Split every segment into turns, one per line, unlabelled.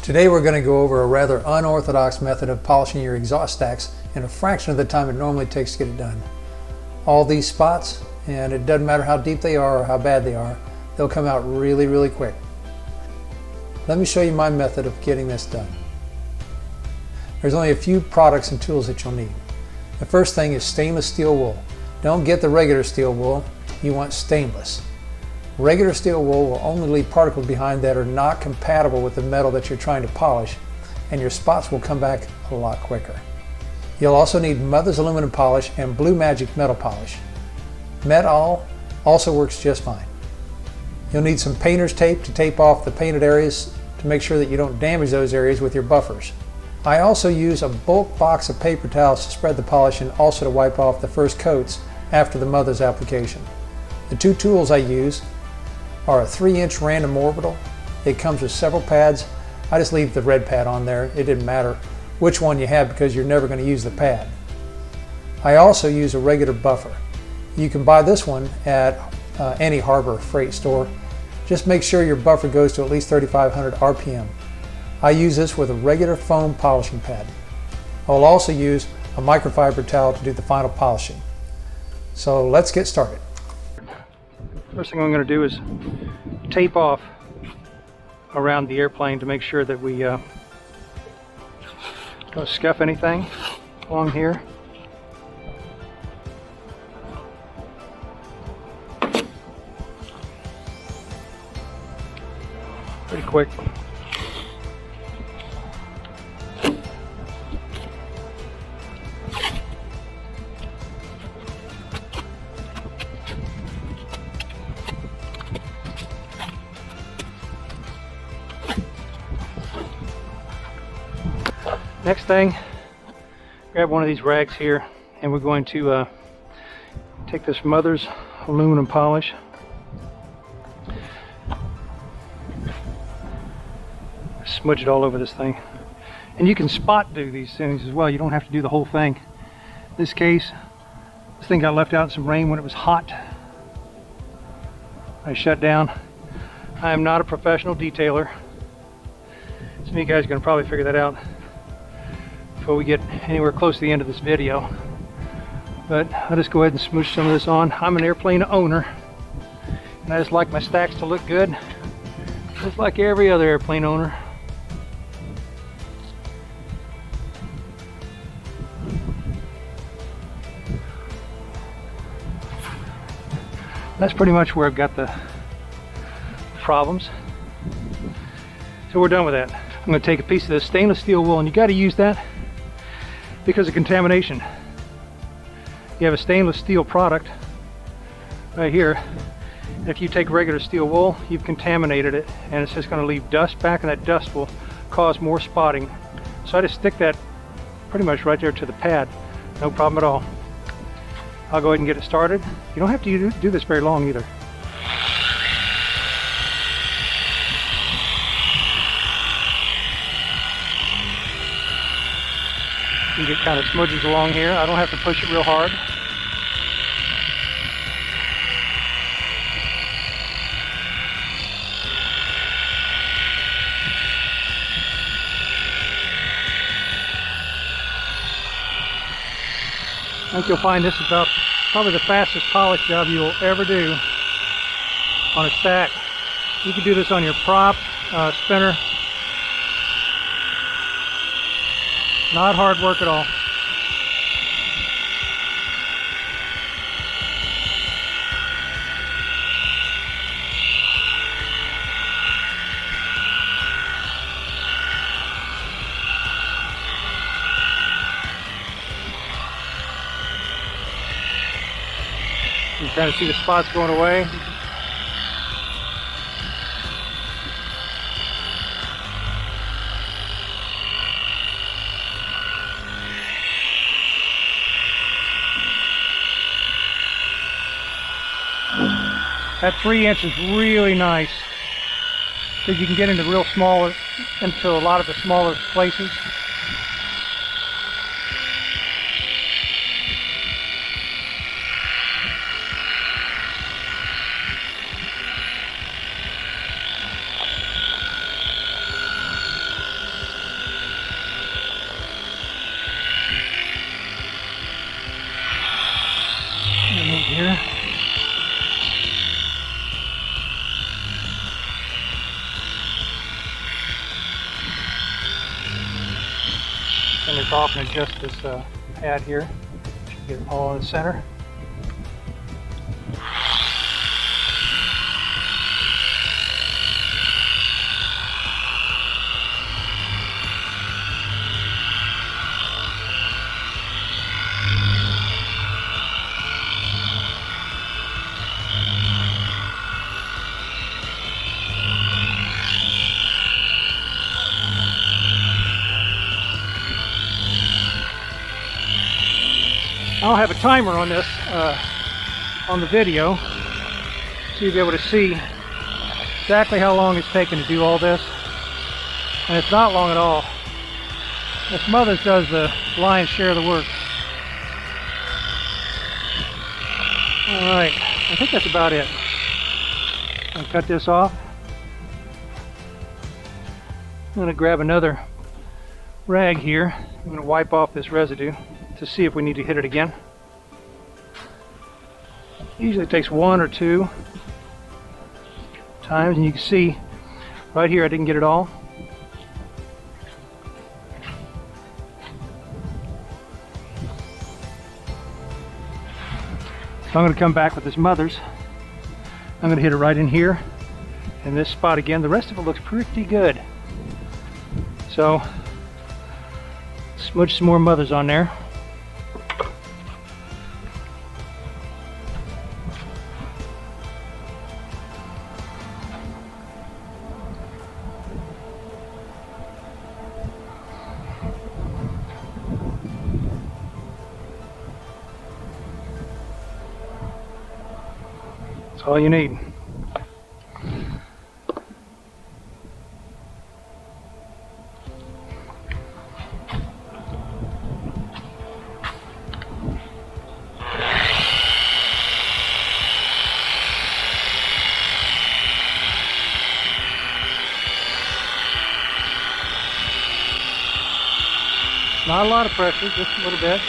Today we're going to go over a rather unorthodox method of polishing your exhaust stacks in a fraction of the time it normally takes to get it done. All these spots, and it doesn't matter how deep they are or how bad they are, they'll come out really quick. Let me show you my method of getting this done. There's only a few products and tools that you'll need. The first thing is stainless steel wool. Don't get the regular steel wool, you want stainless. Regular steel wool will only leave particles behind that are not compatible with the metal that you're trying to polish, and your spots will come back a lot quicker. You'll also need Mother's aluminum polish and Blue Magic metal polish. Metal also works just fine. You'll need some painter's tape to tape off the painted areas to make sure that you don't damage those areas with your buffers. I also use a bulk box of paper towels to spread the polish and also to wipe off the first coats after the Mother's application. The two tools I use are a 3-inch random orbital. It comes with several pads. I just leave the red pad on there. It didn't matter which one you have because you're never going to use the pad. I also use a regular buffer. You can buy this one at any Harbor Freight store. Just make sure your buffer goes to at least 3,500 RPM. I use this with a regular foam polishing pad. I will also use a microfiber towel to do the final polishing. So let's get started.
First thing I'm going to do is tape off around the airplane to make sure that we don't scuff anything along here. Pretty quick. Next thing, grab one of these rags here, and we're going to take this Mother's aluminum polish, smudge it all over this thing. And you can spot do these things as well. You don't have to do the whole thing. In this case, this thing got left out in some rain when it was hot. I shut down. I am not a professional detailer. Some of you guys are going to probably figure that out before we get anywhere close to the end of this video. But I'll just go ahead and smoosh some of this on. I'm an airplane owner, and I just like my stacks to look good, just like every other airplane owner. That's pretty much where I've got the problems. So we're done with that. I'm going to take a piece of this stainless steel wool, and you got to use that because of contamination. You have a stainless steel product right here. If you take regular steel wool, you've contaminated it, and it's just going to leave dust back, and that dust will cause more spotting. So I just stick that pretty much right there to the pad. No problem at all. I'll go ahead and get it started. You don't have to do this very long either. You get kind of smudges along here. I don't have to push it real hard. I think you'll find this is about probably the fastest polish job you'll ever do on a stack. You can do this on your prop, spinner. Not hard work at all. You can kind of see the spots going away. That 3-inch is really nice because you can get into a lot of the smaller places. this off and adjust this pad here. Should get it all in the center. I'll have a timer on this, on the video, so you'll be able to see exactly how long it's taken to do all this. And it's not long at all. This Mothers does the lion's share of the work. Alright, I think that's about it. I'll cut this off. I'm going to grab another rag here. I'm going to wipe off this residue to see if we need to hit it again. Usually it takes 1 or 2 times, and you can see right here I didn't get it all. So I'm going to come back with this Mothers. I'm going to hit it right in here in this spot again. The rest of it looks pretty good. So smudge some more Mothers on there. That's all you need. Not a lot of pressure, just a little bit.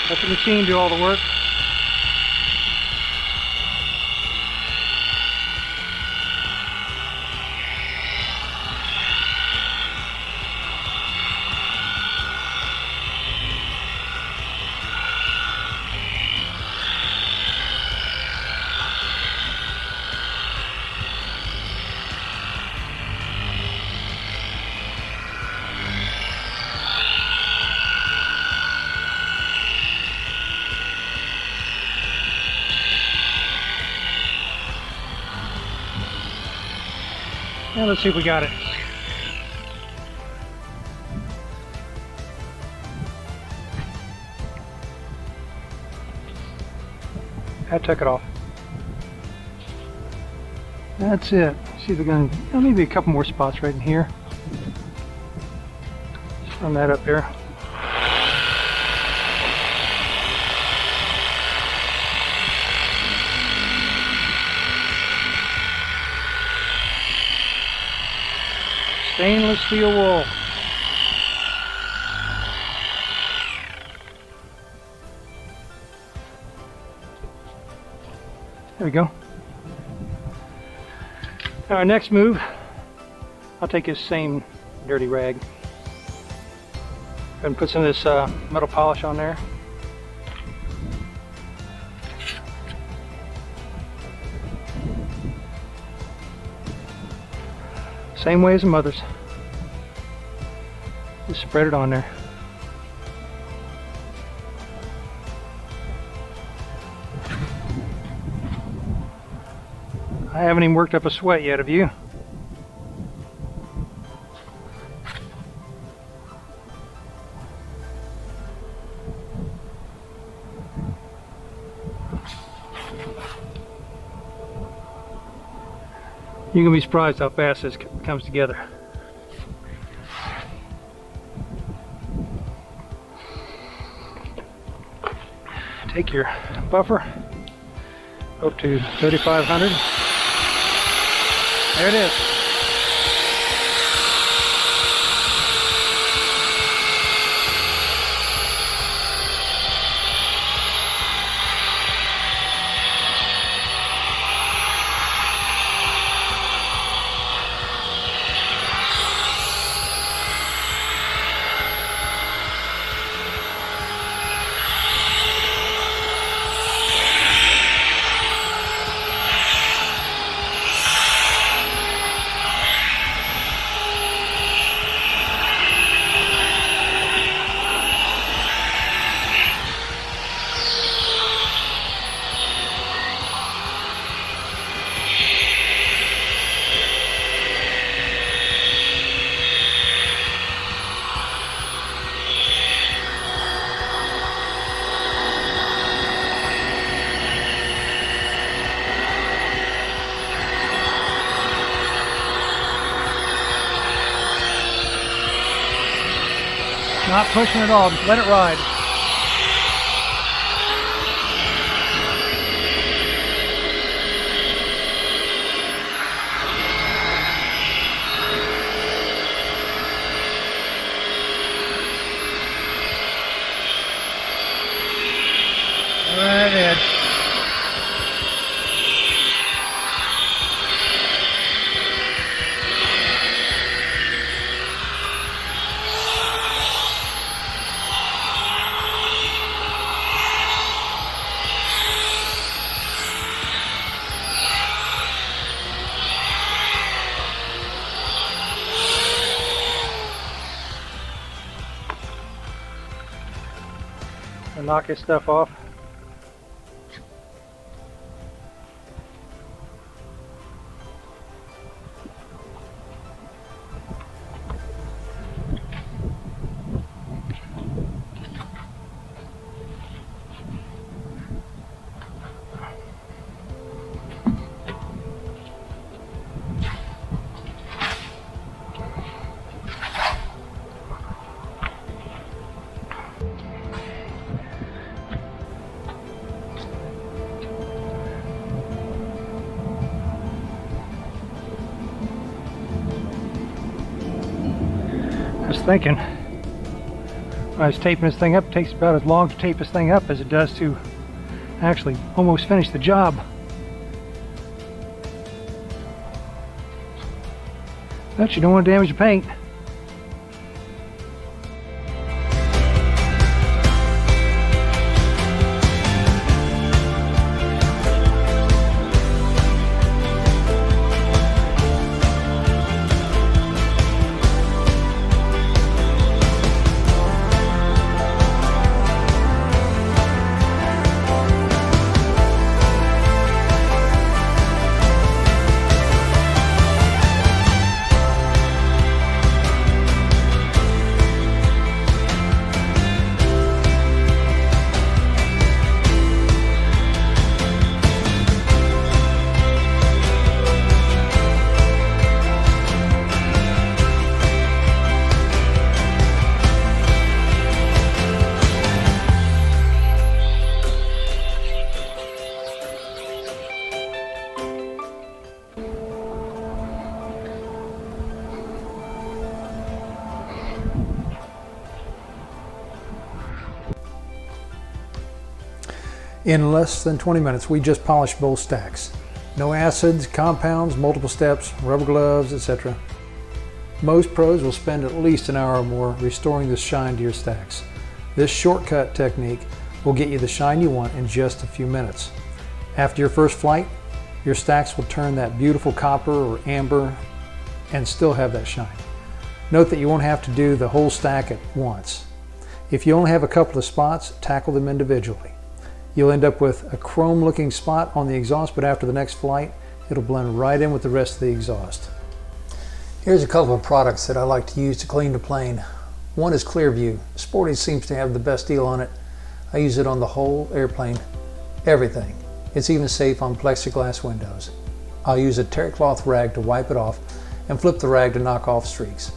Let the machine do all the work. Now let's see if we got it. I took it off. That's it. See if we're going to, maybe a couple more spots right in here. Just run that up there. Stainless steel wool. There we go. Our next move, I'll take this same dirty rag and put some of this metal polish on there. Same way as the Mothers. Just spread it on there. I haven't even worked up a sweat yet, have you? You're gonna be surprised how fast this comes together. Take your buffer up to 3500. There it is. Not pushing at all, just let it ride. Right in. And knock this stuff off. I was thinking, when I was taping this thing up, it takes about as long to tape this thing up as it does to actually almost finish the job. But you don't want to damage the paint.
In less than 20 minutes, we just polished both stacks. No acids, compounds, multiple steps, rubber gloves, etc. Most pros will spend at least an hour or more restoring the shine to your stacks. This shortcut technique will get you the shine you want in just a few minutes. After your first flight, your stacks will turn that beautiful copper or amber and still have that shine. Note that you won't have to do the whole stack at once. If you only have a couple of spots, tackle them individually. You'll end up with a chrome looking spot on the exhaust, but after the next flight, it'll blend right in with the rest of the exhaust. Here's a couple of products that I like to use to clean the plane. One is Clearview. Sporty seems to have the best deal on it. I use it on the whole airplane, everything. It's even safe on plexiglass windows. I'll use a terry cloth rag to wipe it off and flip the rag to knock off streaks.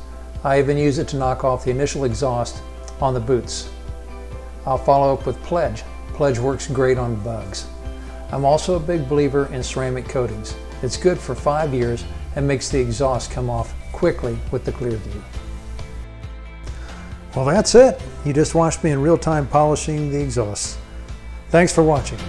I even use it to knock off the initial exhaust on the boots. I'll follow up with Pledge. Pledge works great on bugs. I'm also a big believer in ceramic coatings. It's good for 5 years and makes the exhaust come off quickly with the Clearview. Well, that's it. You just watched me in real time polishing the exhaust. Thanks for watching.